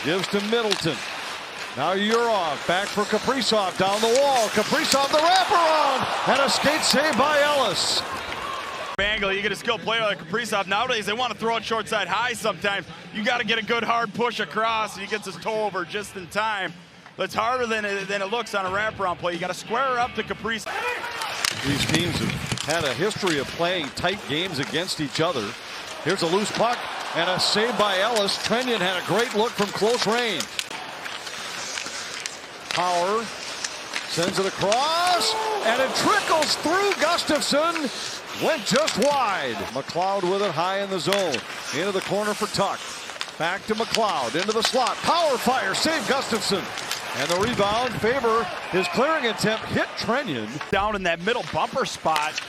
Gives to Middleton. Now Urov back for Kaprizov down the wall. Kaprizov the wraparound and a skate save by Ellis. Angle, you get a skilled player like Kaprizov. Nowadays, they want to throw it short side high sometimes. You got to get a good hard push across, and he gets his toe over just in time. But it's harder than it looks on a wraparound play. You got to square up to Kaprizov. These teams have had a history of playing tight games against each other. Here's a loose puck and a save by Ellis. Trenyon had a great look from close range. Power sends it across, and it trickles through. Gustafson went just wide. McLeod with it high in the zone. Into the corner for Tuck. Back to McLeod, into the slot. Power fire, save Gustafson. And the rebound, Faber, his clearing attempt hit Trenyon. Down in that middle bumper spot.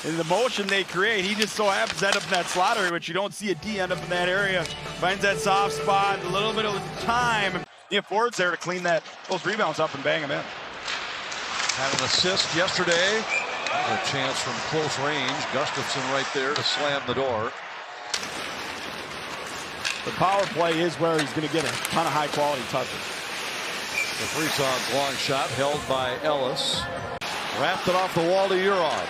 In the motion they create, he just so happens to end up in that slot area, which you don't see a D end up in that area. Finds that soft spot, a little bit of time. The forwards there to clean those rebounds up and bang them in. Had an assist yesterday. A chance from close range. Gustafson right there to slam the door. The power play is where he's going to get a ton of high quality touches. The Kaprizov long shot held by Ellis. Wrapped it off the wall to Urov.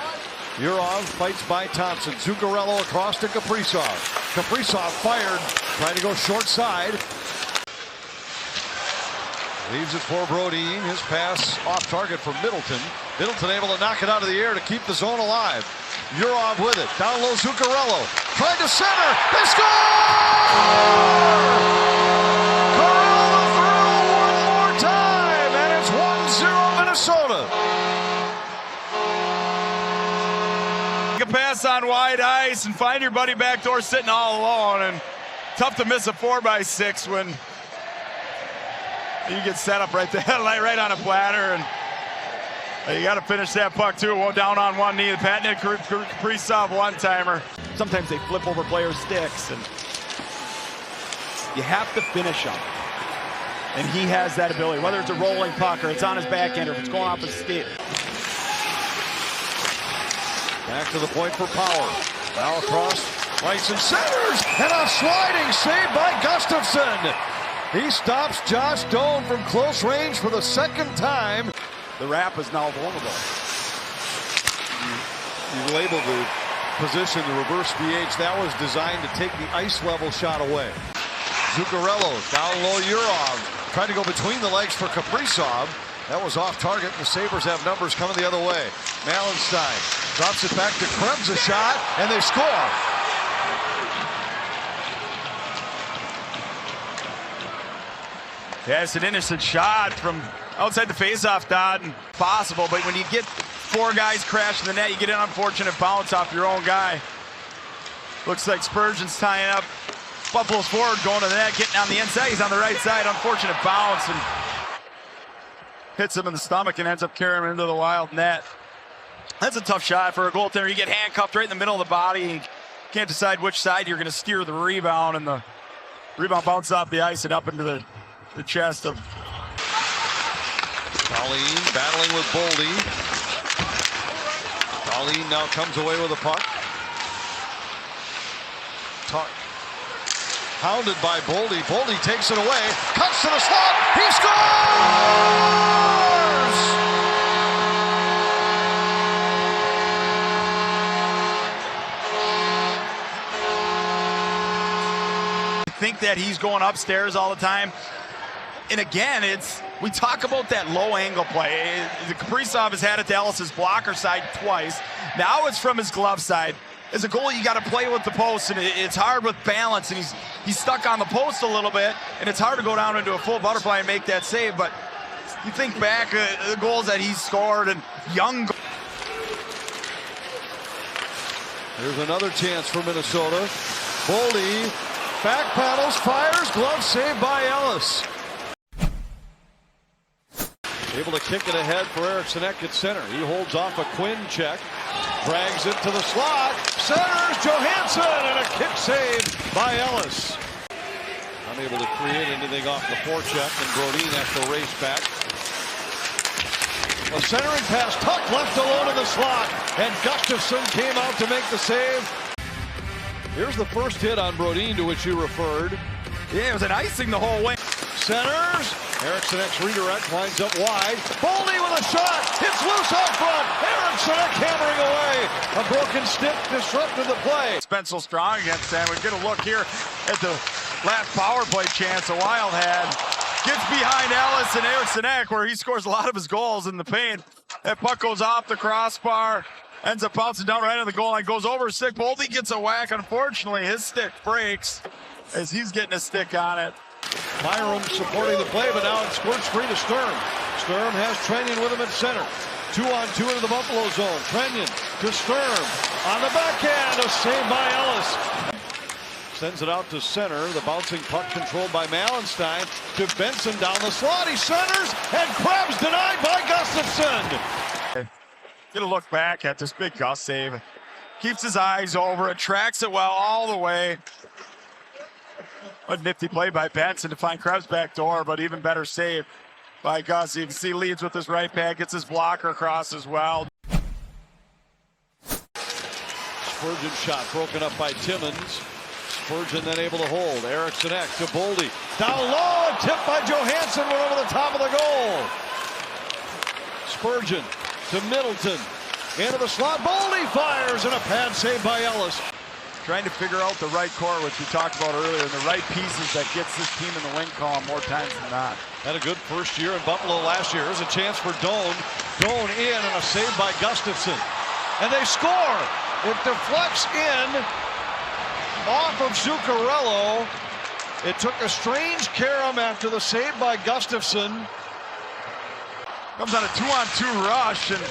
Urov fights by Thompson. Zuccarello across to Kaprizov. Kaprizov fired, trying to go short side. Leaves it for Brodin. His pass off target for Middleton. Middleton able to knock it out of the air to keep the zone alive. Urov with it. Down low, Zuccarello. Tried to center. They score! Carrillo through one more time, and it's 1-0 Minnesota. Take a pass on wide ice and find your buddy backdoor sitting all alone. And tough to miss a 4x6 when you get set up right there, right on a platter, and you got to finish that puck too. Down on one knee. Patnik Kaprizov one-timer. Sometimes they flip over players' sticks, and you have to finish them. And he has that ability, whether it's a rolling puck or it's on his backhand or if it's going off his skate. Back to the point for Power. Now across, rights and centers, and a sliding save by Gustafson. He stops Josh Doan from close range for the second time. The wrap is now vulnerable. You labeled the position, the reverse VH. That was designed to take the ice level shot away. Zuccarello down low, Urov. Tried to go between the legs for Kaprizov. That was off target. The Sabres have numbers coming the other way. Malenstein drops it back to Krebs, a shot, and they score. Yeah, it's an innocent shot from outside the faceoff dot, and possible, but when you get four guys crashing the net, you get an unfortunate bounce off your own guy. Looks like Spurgeon's tying up Buffalo's forward, going to the net, getting on the inside. He's on the right side, unfortunate bounce, and hits him in the stomach and ends up carrying him into the Wild net. That's a tough shot for a goaltender. You get handcuffed right in the middle of the body. You can't decide which side you're going to steer the rebound, and the rebound bounces off the ice and up into the chest of Colleen battling with Boldy. Colleen now comes away with a puck. Hounded by Boldy. Boldy takes it away. Cuts to the slot. He scores! I think that he's going upstairs all the time. And again, we talk about that low angle play. Kaprizov has had it to Ellis's blocker side twice. Now it's from his glove side. As a goalie, you got to play with the post, and it's hard with balance, and he's stuck on the post a little bit, and it's hard to go down into a full butterfly and make that save. But you think back the goals that he's scored, and young. Here's another chance for Minnesota. Boldy back paddles, fires, glove save by Ellis. Able to kick it ahead for Eriksson Ek at center. He holds off a Quinn check. Drags it to the slot. Centers Johansson, and a kick save by Ellis. Unable to create anything off the forecheck, and Brodin has to race back. A centering pass, Tuck left alone in the slot, and Gustafson came out to make the save. Here's the first hit on Brodin to which you referred. Yeah, it was an icing the whole way. Centers. Erickson X redirect, winds up wide. Boldy with a shot. Hits loose out front. Erickson X hammering away. A broken stick disrupted the play. Spencer strong against them. We get a look here at the last power play chance the Wild had. Gets behind Ellis and Erickson Ek, where he scores a lot of his goals in the paint. That puck goes off the crossbar, ends up bouncing down right on the goal line, goes over his stick. Boldy gets a whack. Unfortunately, his stick breaks as he's getting a stick on it. Byram supporting the play, but now it squirts free to Sturm. Sturm has Trenyon with him at center. 2-on-2 into the Buffalo zone. Trenyon to Sturm. On the backhand, a save by Ellis. Sends it out to center. The bouncing puck controlled by Malenstein to Benson down the slot. He centers, and Krebs denied by Gustafsson. Get a look back at this big Gus save. Keeps his eyes over it, tracks it well all the way. A nifty play by Benson to find Krebs back door, but even better save by Gus. You can see leads with his right pad, gets his blocker across as well. Spurgeon shot broken up by Timmons. Spurgeon then able to hold. Erickson Ek to Boldy. Down low and tipped by Johansson, went over the top of the goal. Spurgeon to Middleton. Into the slot. Boldy fires and a pad save by Ellis. Trying to figure out the right core, which we talked about earlier, and the right pieces that gets this team in the win column more times than not. Had a good first year in Buffalo last year. Here's a chance for Doan. Doan in and a save by Gustafsson. And they score. It deflects in off of Zuccarello. It took a strange carom after the save by Gustafsson. Comes on a 2-on-2 rush, and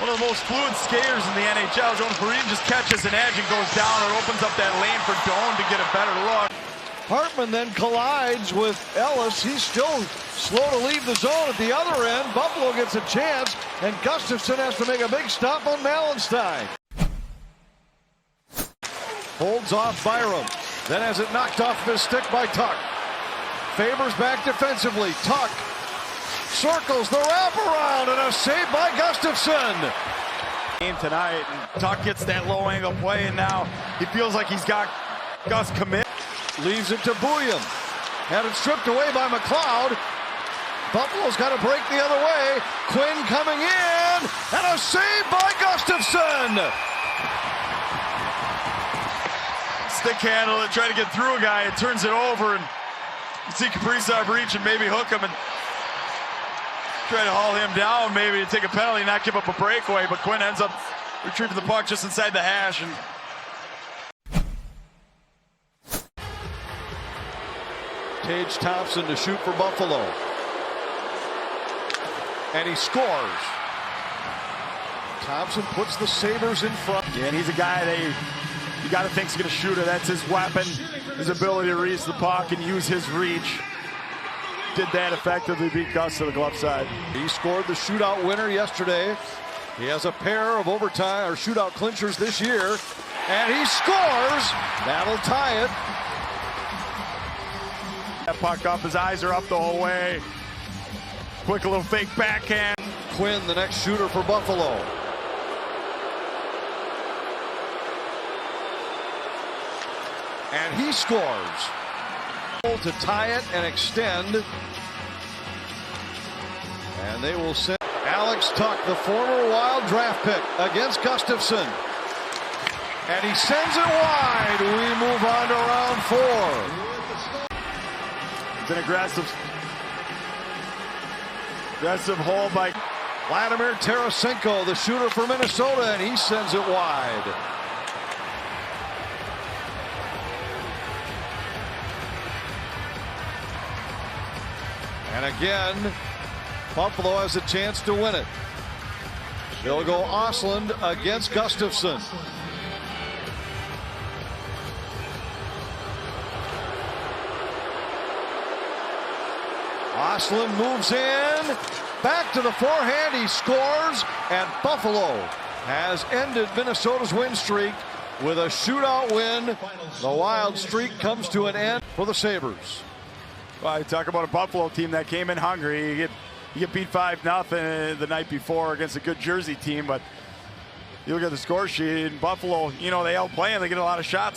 one of the most fluid skaters in the NHL. Jonas Marine just catches an edge and goes down. It opens up that lane for Doan to get a better look. Hartman then collides with Ellis. He's still slow to leave the zone at the other end. Buffalo gets a chance, and Gustafsson has to make a big stop on Malenstein. Holds off Byram. Then has it knocked off his stick by Tuck. Favors back defensively. Tuck circles the wraparound and a save by Gustafsson. Game tonight, and Tuck gets that low angle play, and now he feels like he's got Gus commit. Leaves it to Bouillon. Had it stripped away by McLeod. Buffalo's got to break the other way. Quinn coming in and a save by Gustafsson. Stick handle it, trying to get through a guy, and turns it over, and you see Kaprizov reach and maybe hook him and try to haul him down, maybe to take a penalty, not give up a breakaway, but Quinn ends up retrieving the puck just inside the hash. And Tage Thompson to shoot for Buffalo. And he scores. Thompson puts the Sabres in front. Yeah, and he's a guy that you got to think is going to shoot it. That's his weapon, his ability to reach the puck and use his reach. Did that effectively, beat Gus to the glove side. He scored the shootout winner yesterday. He has a pair of overtime or shootout clinchers this year, and he scores. That'll tie it. That puck up, his eyes are up the whole way. Quick little fake backhand. Quinn, the next shooter for Buffalo. And he scores. To tie it and extend. And they will send Alex Tuck, the former Wild draft pick, against Gustafsson. And he sends it wide. We move on to round 4. It's an aggressive hold by Vladimir Tarasenko, the shooter for Minnesota, and he sends it wide. And again, Buffalo has a chance to win it. They'll go Ostlund against Gustafsson. Ostlund moves in, back to the forehand, he scores, and Buffalo has ended Minnesota's win streak with a shootout win. The Wild streak comes to an end for the Sabres. Well, you talk about a Buffalo team that came in hungry. You get beat 5-0 the night before against a good Jersey team, but you look at the score sheet in Buffalo, you know, they outplay and they get a lot of shots.